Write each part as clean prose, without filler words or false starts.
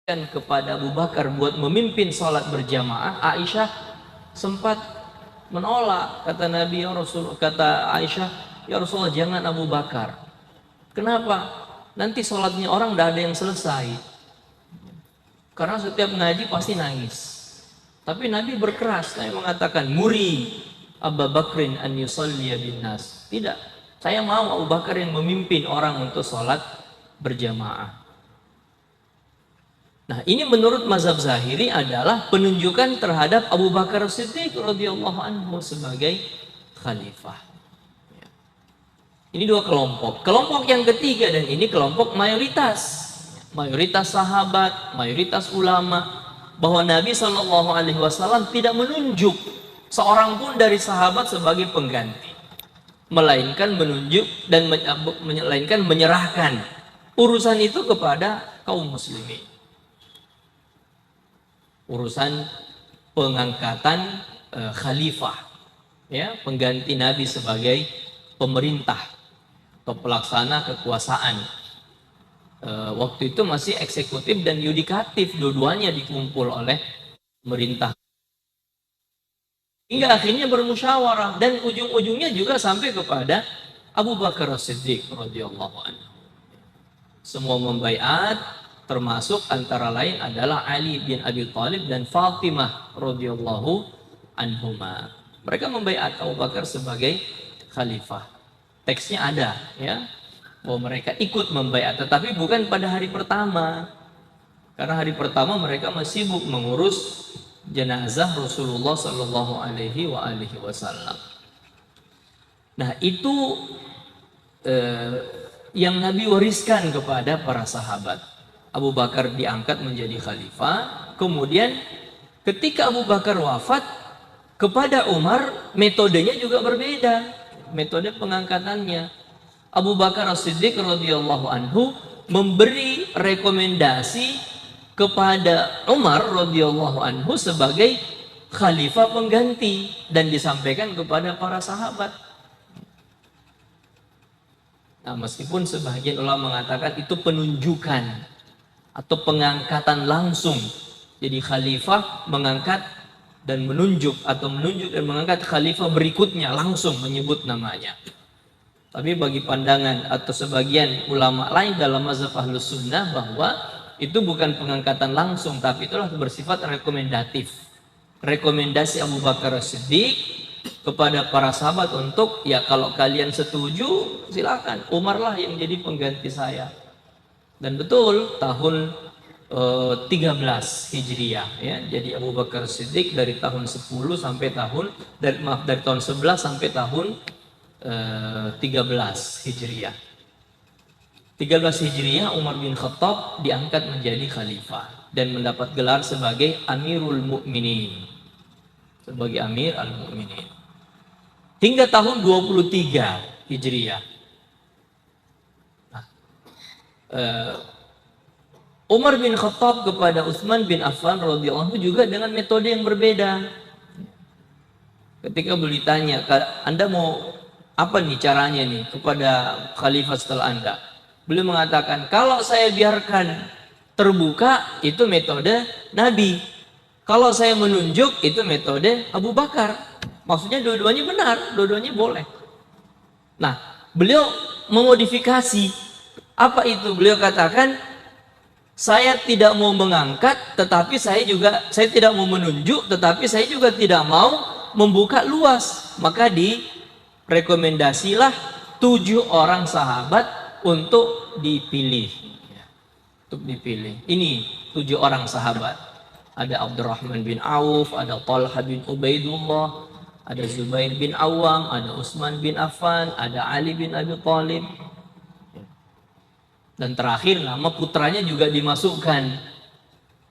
kepada Abu Bakar buat memimpin sholat berjamaah, Aisyah sempat menolak. Kata Nabi, ya Rasul, kata Aisyah, ya Rasulullah, jangan Abu Bakar. Kenapa? Nanti sholatnya orang tidak ada yang selesai. Karena setiap ngaji pasti nangis. Tapi Nabi berkeras, Nabi mengatakan, muri Abu Bakrin an yusalliya bin nas. Tidak, saya mau Abu Bakar yang memimpin orang untuk sholat berjamaah. Nah, ini menurut mazhab Zahiri adalah penunjukan terhadap Abu Bakar Siddiq radhiyallahu anhu sebagai khalifah. Ini dua kelompok. Kelompok yang ketiga, dan ini kelompok mayoritas. Mayoritas sahabat, mayoritas ulama, bahwa Nabi SAW tidak menunjuk seorang pun dari sahabat sebagai pengganti, melainkan menunjuk dan melainkan menyerahkan urusan itu kepada kaum muslimin. Urusan pengangkatan khalifah, ya, pengganti Nabi sebagai pemerintah atau pelaksana kekuasaan. Waktu itu masih eksekutif dan yudikatif, dua-duanya dikumpul oleh pemerintah. Hingga akhirnya bermusyawarah dan ujung-ujungnya juga sampai kepada Abu Bakar As-Siddiq radhiyallahu anhu. Semua membaiat, termasuk antara lain adalah Ali bin Abi Thalib dan Fatimah radhiyallahu anhuma. Mereka membaiat Abu Bakar sebagai khalifah. Teksnya ada, ya, bahwa mereka ikut membaiat, tetapi bukan pada hari pertama. Karena hari pertama mereka masih sibuk mengurus jenazah Rasulullah sallallahu alaihi wasallam. Nah, itu yang Nabi wariskan kepada para sahabat. Abu Bakar diangkat menjadi khalifah. Kemudian ketika Abu Bakar wafat, kepada Umar metodenya juga berbeda, metode pengangkatannya. Abu Bakar As-Siddiq radhiyallahu anhu memberi rekomendasi kepada Umar radhiyallahu anhu sebagai khalifah pengganti dan disampaikan kepada para sahabat. Nah, meskipun sebagian ulama mengatakan itu penunjukan atau pengangkatan langsung, jadi khalifah mengangkat dan menunjuk, atau menunjuk dan mengangkat khalifah berikutnya langsung menyebut namanya. Tapi bagi pandangan atau sebagian ulama lain dalam mazhab Ahlus Sunnah bahwa itu bukan pengangkatan langsung, tapi itulah bersifat rekomendatif. Rekomendasi Abu Bakar As-Siddiq kepada para sahabat untuk, ya kalau kalian setuju silakan, Umar lah yang jadi pengganti saya. Dan betul tahun 13 Hijriah, ya. Jadi Abu Bakar Siddiq dari tahun 10 sampai tahun dari tahun 11 sampai tahun 13 Hijriah. 13 Hijriah Umar bin Khattab diangkat menjadi khalifah dan mendapat gelar sebagai Amirul Mukminin. Sebagai Amir al-Mukminin. Hingga tahun 23 Hijriah. Umar bin Khattab kepada Utsman bin Affan radhiyallahu anhu juga dengan metode yang berbeda. Ketika beliau ditanya, Anda mau apa nih caranya nih kepada khalifah setelah Anda? Beliau mengatakan, kalau saya biarkan terbuka itu metode Nabi, kalau saya menunjuk itu metode Abu Bakar. Maksudnya dua-duanya benar, dua-duanya boleh. Nah, beliau memodifikasi. Apa itu? Beliau katakan, saya tidak mau mengangkat, tetapi saya tidak mau menunjuk, tetapi saya juga tidak mau membuka luas. Maka direkomendasilah 7 orang sahabat untuk dipilih. Untuk dipilih. Ini 7 orang sahabat. Ada Abdurrahman bin Auf, ada Talha bin Ubaidullah, ada Zubair bin Awam, ada Utsman bin Affan, ada Ali bin Abi Thalib. Dan terakhir nama putranya juga dimasukkan,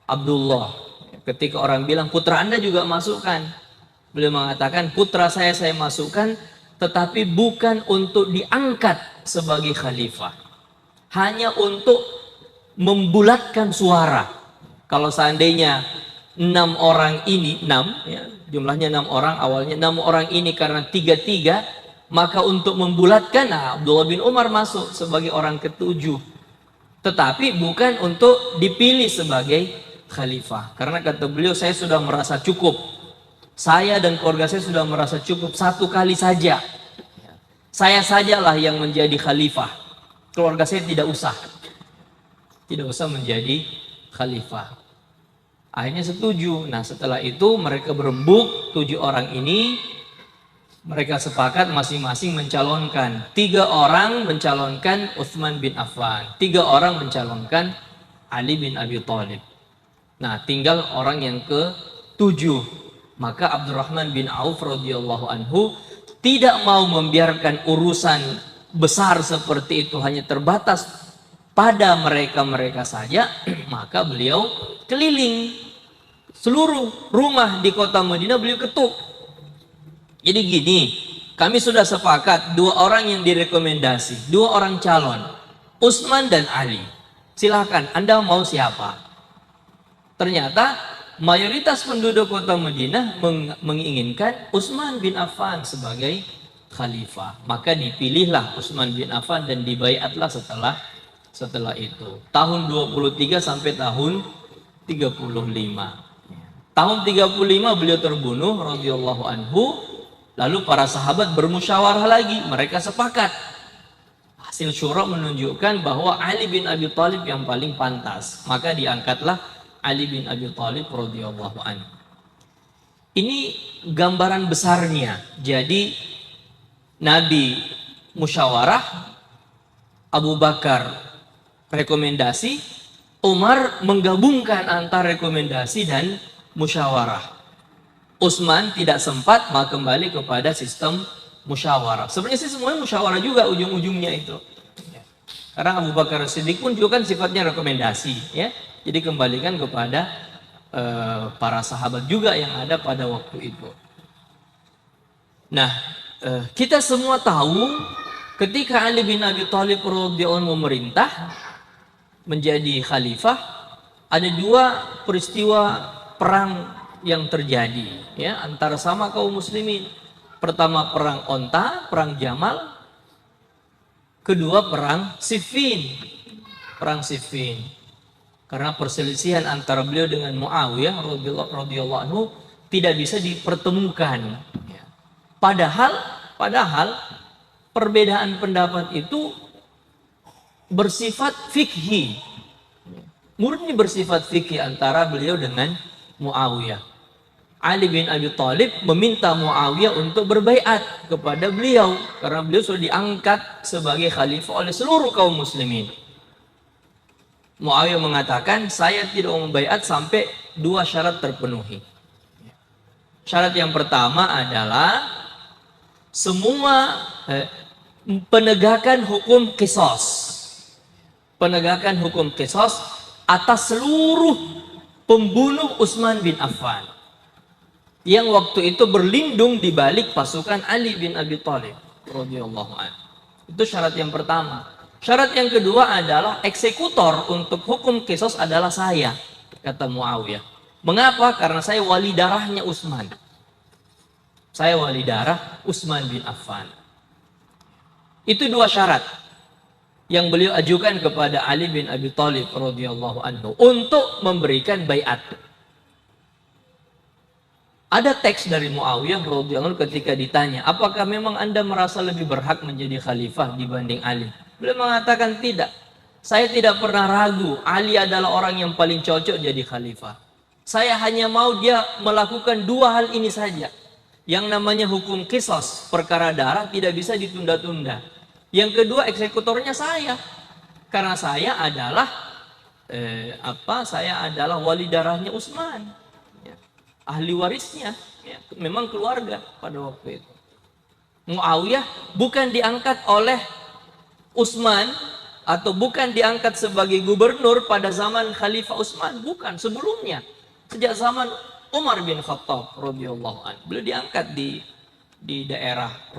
Abdullah. Ketika orang bilang putra Anda juga masukkan, beliau mengatakan putra saya masukkan, tetapi bukan untuk diangkat sebagai khalifah, hanya untuk membulatkan suara. Kalau seandainya 6 orang ini, 6 ya, jumlahnya 6 orang, awalnya 6 orang ini karena 3-3, maka untuk membulatkan, Abdullah bin Umar masuk sebagai orang ke-7. Tetapi bukan untuk dipilih sebagai khalifah. Karena kata beliau, saya sudah merasa cukup. Saya dan keluarga saya sudah merasa cukup satu kali saja. Saya sajalah yang menjadi khalifah. Keluarga saya tidak usah. Tidak usah menjadi khalifah. Akhirnya setuju. Nah setelah itu mereka berembuk, 7 orang ini. Mereka sepakat masing-masing mencalonkan. 3 orang mencalonkan Utsman bin Affan. 3 orang mencalonkan Ali bin Abi Thalib. Nah tinggal orang yang ke-7. Maka Abdurrahman bin Auf radhiyallahu anhu tidak mau membiarkan urusan besar seperti itu hanya terbatas pada mereka-mereka saja. Maka beliau keliling seluruh rumah di kota Madinah, beliau ketuk. Jadi gini, kami sudah sepakat 2 orang yang direkomendasi, 2 orang calon, Utsman dan Ali. Silahkan, Anda mau siapa? Ternyata mayoritas penduduk kota Madinah menginginkan Utsman bin Affan sebagai khalifah. Maka dipilihlah Utsman bin Affan dan dibaiatlah setelah itu. Tahun 23 sampai tahun 35. Tahun 35 beliau terbunuh radhiyallahu anhu. Lalu para sahabat bermusyawarah lagi, mereka sepakat. Hasil syura menunjukkan bahwa Ali bin Abi Thalib yang paling pantas. Maka diangkatlah Ali bin Abi Thalib radhiyallahu anhu. Ini gambaran besarnya. Jadi Nabi musyawarah, Abu Bakar rekomendasi, Umar menggabungkan antara rekomendasi dan musyawarah. Utsman tidak sempat, maka kembali kepada sistem musyawarah. Sebenarnya sih semuanya musyawarah juga ujung-ujungnya itu. Karena Abu Bakar Siddiq pun juga kan sifatnya rekomendasi, ya. Jadi kembalikan kepada para sahabat juga yang ada pada waktu itu. Nah, kita semua tahu ketika Ali bin Abi Thalib radhiyallahu anhu memerintah menjadi khalifah, ada 2 peristiwa perang yang terjadi, ya, antara sama kaum muslimin. Pertama perang Onta, perang Jamal. Kedua perang Siffin, perang Siffin. Karena perselisihan antara beliau dengan Muawiyah radhiyallahu anhu tidak bisa dipertemukan. Padahal perbedaan pendapat itu bersifat fikhi, murni bersifat fikih antara beliau dengan Muawiyah. Ali bin Abi Thalib meminta Muawiyah untuk berbaiat kepada beliau karena beliau sudah diangkat sebagai khalifah oleh seluruh kaum muslimin. Muawiyah mengatakan, saya tidak mau membaiat sampai 2 syarat terpenuhi. Syarat yang pertama adalah semua penegakan hukum qisas. Penegakan hukum qisas atas seluruh pembunuh Utsman bin Affan yang waktu itu berlindung di balik pasukan Ali bin Abi Thalib radhiyallahu anhu. Itu syarat yang pertama. Syarat yang kedua adalah eksekutor untuk hukum qisas adalah saya, kata Muawiyah. Mengapa? Karena saya wali darahnya Utsman. Saya wali darah Utsman bin Affan. Itu 2 syarat yang beliau ajukan kepada Ali bin Abi Thalib radhiyallahu anhu untuk memberikan baiat. Ada teks dari Muawiyah radhiyallahu anhu ketika ditanya, apakah memang Anda merasa lebih berhak menjadi khalifah dibanding Ali? Beliau mengatakan tidak. Saya tidak pernah ragu, Ali adalah orang yang paling cocok jadi khalifah. Saya hanya mau dia melakukan 2 hal ini saja. Yang namanya hukum qisas, perkara darah tidak bisa ditunda-tunda. Yang kedua, eksekutornya saya. Karena saya adalah saya adalah wali darahnya Utsman. Ahli warisnya, ya, memang keluarga pada waktu itu. Muawiyah bukan diangkat oleh Utsman atau bukan diangkat sebagai gubernur pada zaman Khalifah Utsman, bukan, sebelumnya. Sejak zaman Umar bin Khattab radhiyallahu anhu, beliau diangkat di daerah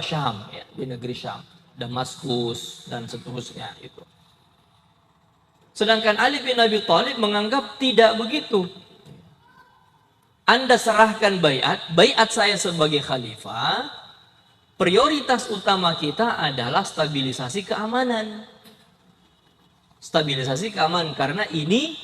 Syam, ya, di negeri Syam, Damaskus dan seterusnya itu. Sedangkan Ali bin Abi Thalib menganggap tidak begitu. Anda serahkan baiat saya sebagai khalifah, prioritas utama kita adalah stabilisasi keamanan. stabilisasi keamanan, karena ini